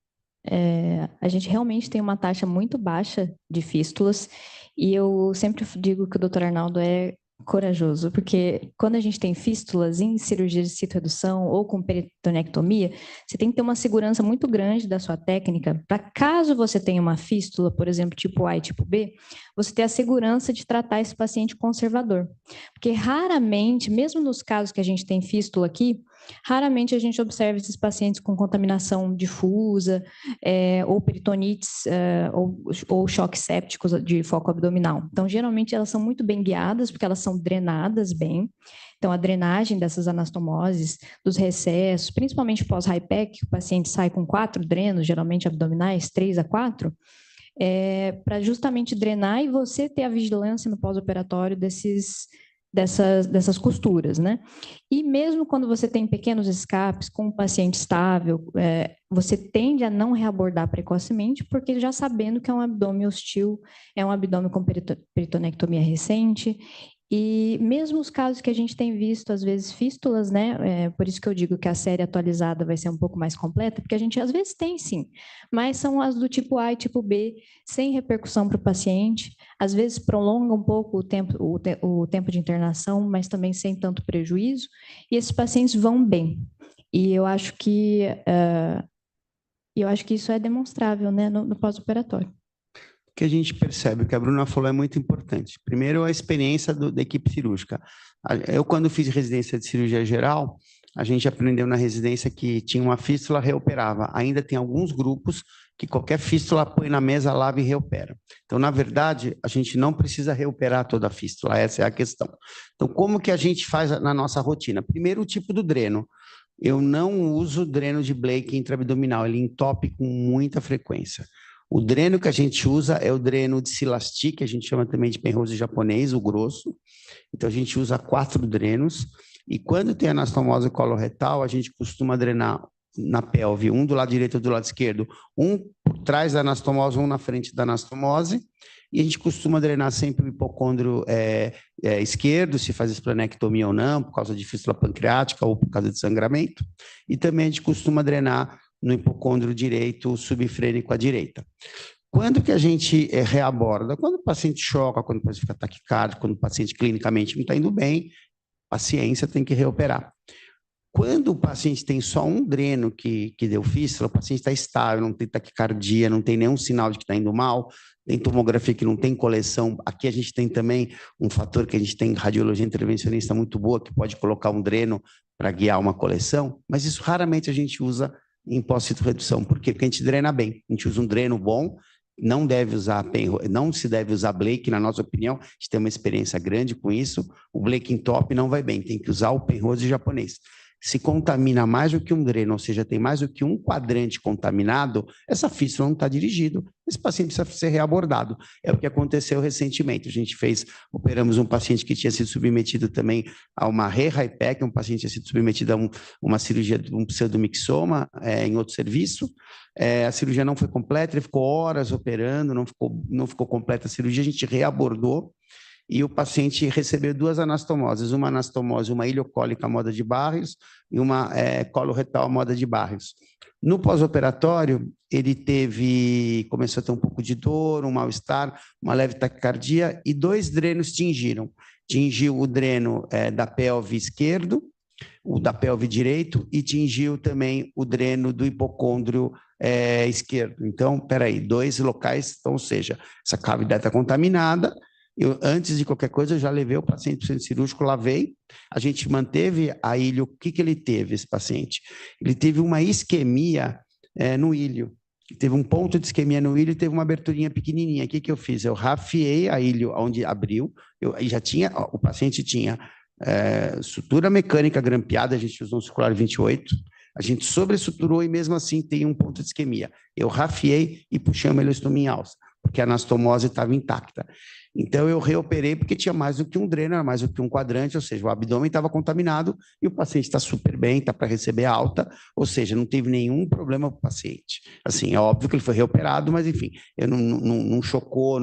realmente tem uma taxa muito baixa de fístulas e eu sempre digo que o Dr. Arnaldo é corajoso, porque quando a gente tem fístulas em cirurgia de citoredução ou com peritonectomia, você tem que ter uma segurança muito grande da sua técnica para caso você tenha uma fístula, por exemplo, tipo A e tipo B, você ter a segurança de tratar esse paciente conservador. Porque raramente, mesmo nos casos que a gente tem fístula aqui, raramente a gente observa esses pacientes com contaminação difusa, ou peritonites, ou choques sépticos de foco abdominal. Então, geralmente, elas são muito bem guiadas, porque elas são drenadas bem. Então, a drenagem dessas anastomoses, dos recessos, principalmente pós-HIPEC, o paciente sai com 4 drenos, geralmente abdominais, 3 a 4, para justamente drenar e você ter a vigilância no pós-operatório dessas costuras, né? E mesmo quando você tem pequenos escapes com um paciente estável, você tende a não reabordar precocemente, porque já sabendo que é um abdômen hostil, é um abdômen com peritonectomia recente, e mesmo os casos que a gente tem visto, às vezes, fístulas, né? Por isso que eu digo que a série atualizada vai ser um pouco mais completa, porque a gente às vezes tem sim, mas são as do tipo A e tipo B, sem repercussão para o paciente, às vezes prolonga um pouco o tempo de internação, mas também sem tanto prejuízo, e esses pacientes vão bem. E eu acho que isso é demonstrável, né, no pós-operatório. O que a gente percebe, o que a Bruna falou é muito importante. Primeiro, a experiência da equipe cirúrgica. Eu, quando fiz residência de cirurgia geral, a gente aprendeu na residência que tinha uma fístula, reoperava. Ainda tem alguns grupos que qualquer fístula põe na mesa, lava e reopera. Então, na verdade, a gente não precisa reoperar toda a fístula, essa é a questão. Então, como que a gente faz na nossa rotina? Primeiro, o tipo do dreno. Eu não uso dreno de Blake intraabdominal, ele entope com muita frequência. O dreno que a gente usa é o dreno de Silasti, que a gente chama também de Penrose japonês, o grosso. Então, a gente usa 4 drenos. E quando tem anastomose coloretal, a gente costuma drenar na pelve, um do lado direito e do lado esquerdo, um por trás da anastomose, um na frente da anastomose. E a gente costuma drenar sempre o hipocôndrio esquerdo, se faz esplenectomia ou não, por causa de fístula pancreática ou por causa de sangramento. E também a gente costuma drenar no hipocôndrio direito subfrênico à direita. Quando que a gente reaborda? Quando o paciente choca, quando o paciente fica taquicárdico, quando o paciente clinicamente não está indo bem, paciência, tem que reoperar. Quando o paciente tem só um dreno que deu fístula, o paciente está estável, não tem taquicardia, não tem nenhum sinal de que está indo mal, tem tomografia que não tem coleção. Aqui a gente tem também um fator que a gente tem radiologia intervencionista muito boa, que pode colocar um dreno para guiar uma coleção, mas isso raramente a gente usa em pós-citoredução. Por quê? Porque a gente drena bem, a gente usa um dreno bom, não deve usar não se deve usar Blake, na nossa opinião, a gente tem uma experiência grande com isso, o Blake em top não vai bem, tem que usar o Penrose japonês. Se contamina mais do que um dreno, ou seja, tem mais do que um quadrante contaminado, essa fístula não está dirigida. Esse paciente precisa ser reabordado. É o que aconteceu recentemente. A gente operamos um paciente que tinha sido submetido também a uma RE-HIPEC, um paciente tinha sido submetido a uma cirurgia de um pseudomixoma em outro serviço. A cirurgia não foi completa, ele ficou horas operando, não ficou completa a cirurgia, a gente reabordou. E o paciente recebeu 2 anastomoses, uma anastomose, uma ileocólica à moda de Barrios e uma coloretal à moda de Barrios. No pós-operatório, ele começou a ter um pouco de dor, um mal-estar, uma leve taquicardia e 2 drenos tingiram. Tingiu o dreno da pelve esquerdo, o da pelve direito e tingiu também o dreno do hipocôndrio esquerdo. Então, peraí, 2 locais, então, ou seja, essa cavidade está contaminada. Antes de qualquer coisa, eu já levei o paciente para o centro cirúrgico, lavei, a gente manteve a ilho. O que ele teve, esse paciente? Ele teve uma isquemia no ilho, teve um ponto de isquemia no ilho e teve uma aberturinha pequenininha. O que eu fiz? Eu rafiei a ilho onde abriu, o paciente tinha sutura mecânica grampeada, a gente usou um circular 28, a gente sobressuturou e mesmo assim tem um ponto de isquemia. Eu rafiei e puxei uma elostomia em alça, porque a anastomose estava intacta. Então, eu reoperei porque tinha mais do que um dreno, era mais do que um quadrante, ou seja, o abdômen estava contaminado e o paciente está super bem, está para receber alta, ou seja, não teve nenhum problema para o paciente. Assim, é óbvio que ele foi reoperado, mas, enfim, não chocou,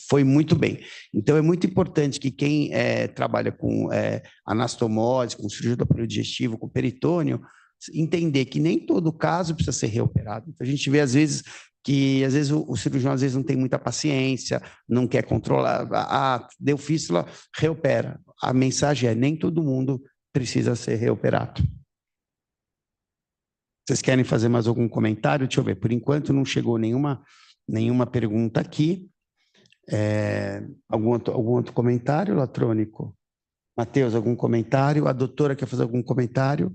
foi muito bem. Então, é muito importante que quem trabalha com anastomose, com cirurgia do aparelho digestivo, com peritônio, entender que nem todo caso precisa ser reoperado. Então, a gente vê, às vezes, o cirurgião não tem muita paciência, não quer controlar, deu fístula, reopera. A mensagem é, nem todo mundo precisa ser reoperado. Vocês querem fazer mais algum comentário? Deixa eu ver, por enquanto não chegou nenhuma pergunta aqui. Algum outro comentário, Latrônico? Matheus, algum comentário? A doutora quer fazer algum comentário?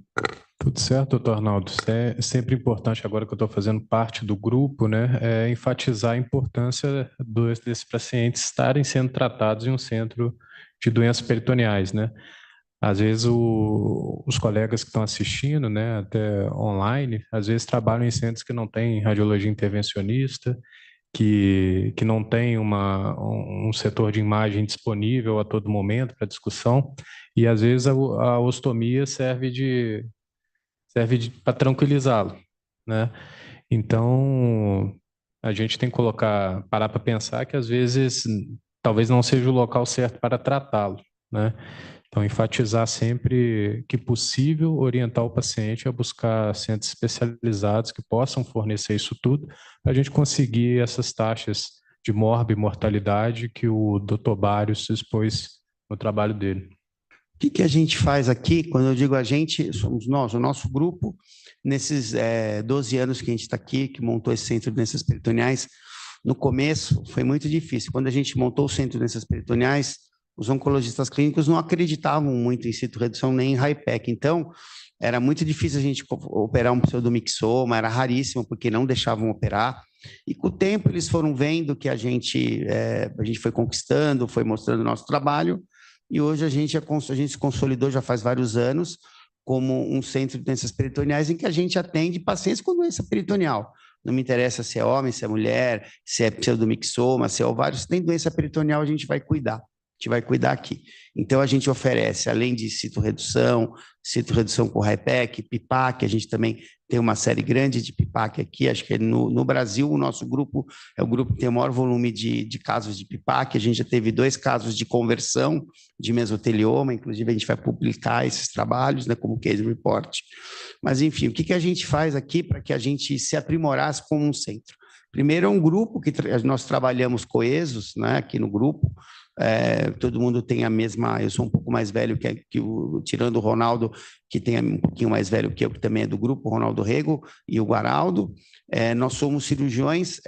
Tudo certo, doutor Arnaldo. É sempre importante, agora que eu estou fazendo parte do grupo, né, enfatizar a importância desses pacientes estarem sendo tratados em um centro de doenças peritoneais, né? Às vezes os colegas que estão assistindo, né, até online, às vezes trabalham em centros que não têm radiologia intervencionista, que não tem um setor de imagem disponível a todo momento para discussão, e às vezes a ostomia serve para tranquilizá-lo, né? Então, a gente tem que parar para pensar que às vezes talvez não seja o local certo para tratá-lo, né? Então, enfatizar sempre que possível orientar o paciente a buscar centros especializados que possam fornecer isso tudo, para a gente conseguir essas taxas de mortalidade que o Dr. Barrios expôs no trabalho dele. O que a gente faz aqui? Quando eu digo a gente, somos nós, o nosso grupo, nesses 12 anos que a gente está aqui, que montou esse centro de doenças peritoneais. No começo foi muito difícil. Quando a gente montou o centro de doenças peritoneais, os oncologistas clínicos não acreditavam muito em citoredução nem em HIPEC. Então, era muito difícil a gente operar um pseudomixoma, era raríssimo, porque não deixavam operar. E com o tempo eles foram vendo que a gente foi conquistando, foi mostrando o nosso trabalho, e hoje a gente se consolidou já faz vários anos como um centro de doenças peritoneais em que a gente atende pacientes com doença peritoneal. Não me interessa se é homem, se é mulher, se é pseudomixoma, se é ovário, se tem doença peritoneal, a gente vai cuidar. A gente vai cuidar aqui. Então, a gente oferece, além de citoredução com HIPEC, PIPAC, a gente também tem uma série grande de PIPAC aqui, acho que no Brasil o nosso grupo é o grupo que tem o maior volume de casos de PIPAC, a gente já teve 2 casos de conversão de mesotelioma, inclusive a gente vai publicar esses trabalhos, né, como case report. Mas, enfim, o que a gente faz aqui para que a gente se aprimorasse como um centro? Primeiro, é um grupo que nós trabalhamos coesos, né, aqui no grupo. Todo mundo tem a mesma. Eu sou um pouco mais velho tirando o Ronaldo, que tem um pouquinho mais velho que eu, que também é do grupo, o Ronaldo Rego e o Guaraldo. Nós somos cirurgiões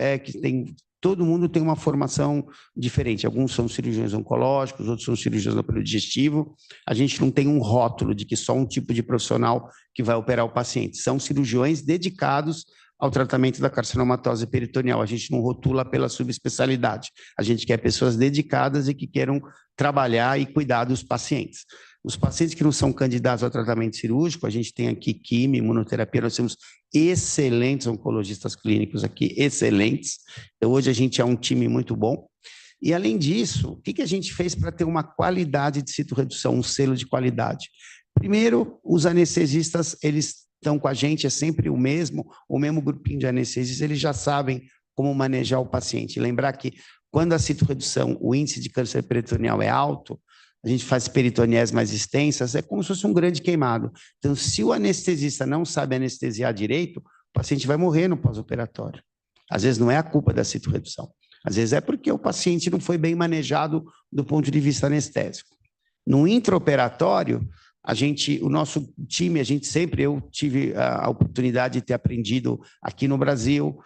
todo mundo tem uma formação diferente. Alguns são cirurgiões oncológicos, outros são cirurgiões do aparelho digestivo. A gente não tem um rótulo de que só um tipo de profissional que vai operar o paciente. São cirurgiões dedicados ao tratamento da carcinomatose peritoneal. A gente não rotula pela subespecialidade. A gente quer pessoas dedicadas e que queiram trabalhar e cuidar dos pacientes. Os pacientes que não são candidatos ao tratamento cirúrgico, a gente tem aqui quimio, imunoterapia, nós temos excelentes oncologistas clínicos aqui, excelentes. Então, hoje a gente é um time muito bom. E, além disso, o que a gente fez para ter uma qualidade de citorredução, um selo de qualidade? Primeiro, os anestesistas, eles estão com a gente, é sempre o mesmo grupinho de anestesistas, eles já sabem como manejar o paciente. Lembrar que, quando a citorredução, o índice de câncer peritoneal é alto, a gente faz peritonias mais extensas, é como se fosse um grande queimado. Então, se o anestesista não sabe anestesiar direito, o paciente vai morrer no pós-operatório. Às vezes não é a culpa da citorredução, às vezes é porque o paciente não foi bem manejado do ponto de vista anestésico. No intraoperatório, o nosso time, eu tive a oportunidade de ter aprendido aqui no Brasil,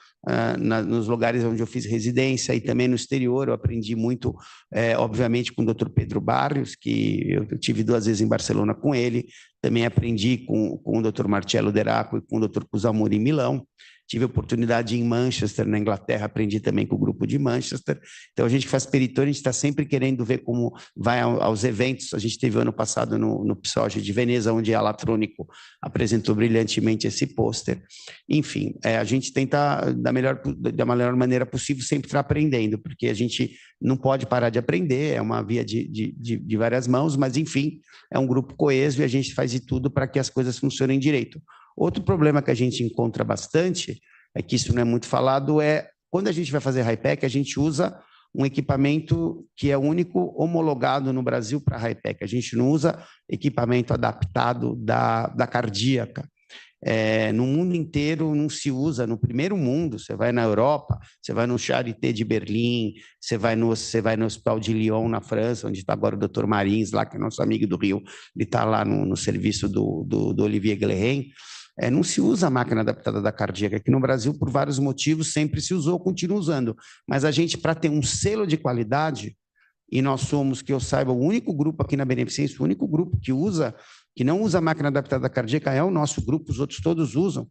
nos lugares onde eu fiz residência e também no exterior, eu aprendi muito, obviamente, com o Dr. Pedro Barrios, que eu tive 2 vezes em Barcelona com ele, também aprendi com o Dr. Marcello Deraco e com o Dr. Cusamuri em Milão. Tive a oportunidade em Manchester, na Inglaterra, aprendi também com o grupo de Manchester. Então, a gente faz peritônia, a gente está sempre querendo ver como vai aos eventos. A gente teve ano passado no PSOG de Veneza, onde a Alatrônico apresentou brilhantemente esse pôster. Enfim, a gente tenta, da melhor maneira possível, sempre estar aprendendo, porque a gente não pode parar de aprender, é uma via de várias mãos, mas, enfim, é um grupo coeso e a gente faz de tudo para que as coisas funcionem direito. Outro problema que a gente encontra bastante, é que isso não é muito falado, é quando a gente vai fazer HIPEC, a gente usa um equipamento que é único homologado no Brasil para HIPEC. A gente não usa equipamento adaptado da cardíaca. No mundo inteiro não se usa, no primeiro mundo, você vai na Europa, você vai no Charité de Berlim, você vai no Hospital de Lyon, na França, onde está agora o Dr. Marins, lá, que é nosso amigo do Rio, ele está lá no serviço do Olivier Guilherme. Não se usa a máquina adaptada da cardíaca. Aqui no Brasil, por vários motivos, sempre se usou, continua usando. Mas a gente, para ter um selo de qualidade, e nós somos, que eu saiba, o único grupo aqui na Beneficência, o único grupo que não usa a máquina adaptada da cardíaca é o nosso grupo, os outros todos usam.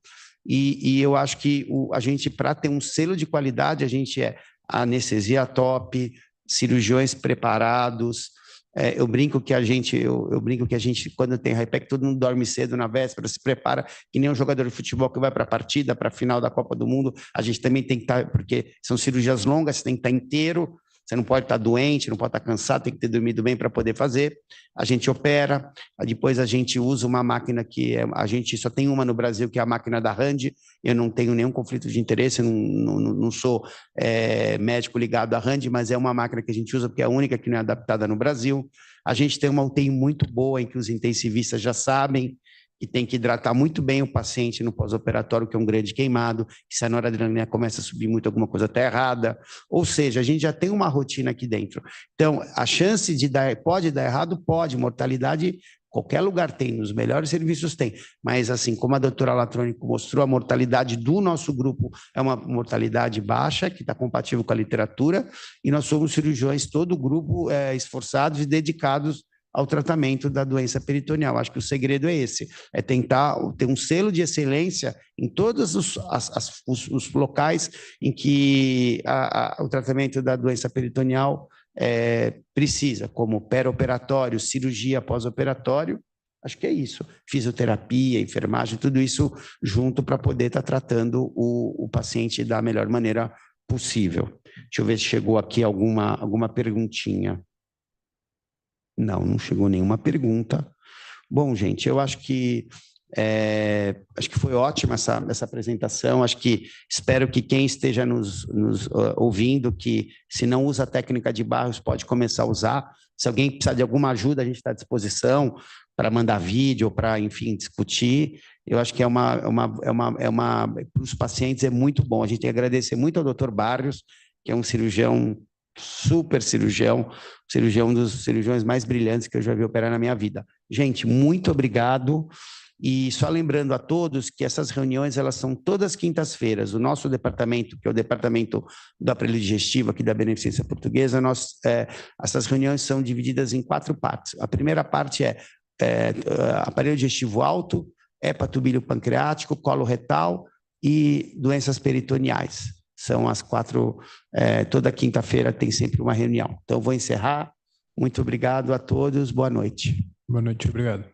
E eu acho que a gente, para ter um selo de qualidade, a gente anestesia top, cirurgiões preparados. Eu brinco que a gente, quando tem HIPEC, todo mundo dorme cedo na véspera, se prepara, que nem um jogador de futebol que vai para a partida, para a final da Copa do Mundo. A gente também tem que estar, porque são cirurgias longas, você tem que estar inteiro, você não pode estar doente, não pode estar cansado, tem que ter dormido bem para poder fazer. A gente opera, depois a gente usa uma máquina a gente só tem uma no Brasil, que é a máquina da Rand. Eu não tenho nenhum conflito de interesse, não sou médico ligado à Rand, mas é uma máquina que a gente usa porque é a única que não é adaptada no Brasil. A gente tem uma UTI muito boa, em que os intensivistas já sabem que tem que hidratar muito bem o paciente no pós-operatório, que é um grande queimado, que se a noradrenalina começa a subir muito, alguma coisa está errada. Ou seja, a gente já tem uma rotina aqui dentro. Então, a chance de pode dar errado? Pode. Mortalidade, qualquer lugar tem, nos melhores serviços tem. Mas, assim, como a doutora Alatrônico mostrou, a mortalidade do nosso grupo é uma mortalidade baixa, que está compatível com a literatura, e nós somos cirurgiões, todo o grupo, esforçados e dedicados ao tratamento da doença peritoneal. Acho que o segredo é esse, é tentar ter um selo de excelência em todos os locais em que o tratamento da doença peritoneal precisa, como pré-operatório, cirurgia pós-operatório. Acho que é isso, fisioterapia, enfermagem, tudo isso junto para poder estar tratando o paciente da melhor maneira possível. Deixa eu ver se chegou aqui alguma perguntinha. Não chegou nenhuma pergunta. Bom, gente, eu acho que foi ótima essa apresentação. Espero que quem esteja nos ouvindo, que se não usa a técnica de Barros, pode começar a usar. Se alguém precisar de alguma ajuda, a gente está à disposição para mandar vídeo, para, enfim, discutir. Eu acho que para os pacientes é muito bom. A gente tem que agradecer muito ao Dr. Barrios, que é um cirurgião super cirurgião um dos cirurgiões mais brilhantes que eu já vi operar na minha vida. Gente, muito obrigado. E só lembrando a todos que essas reuniões, elas são todas quintas-feiras. O nosso departamento, que é o departamento do aparelho digestivo aqui da Beneficência Portuguesa, essas reuniões são divididas em 4 partes. A primeira parte é aparelho digestivo alto, hepatobílio pancreático, colo retal, e doenças peritoneais. São as 4, toda quinta-feira tem sempre uma reunião. Então, vou encerrar. Muito obrigado a todos, boa noite. Boa noite, obrigado.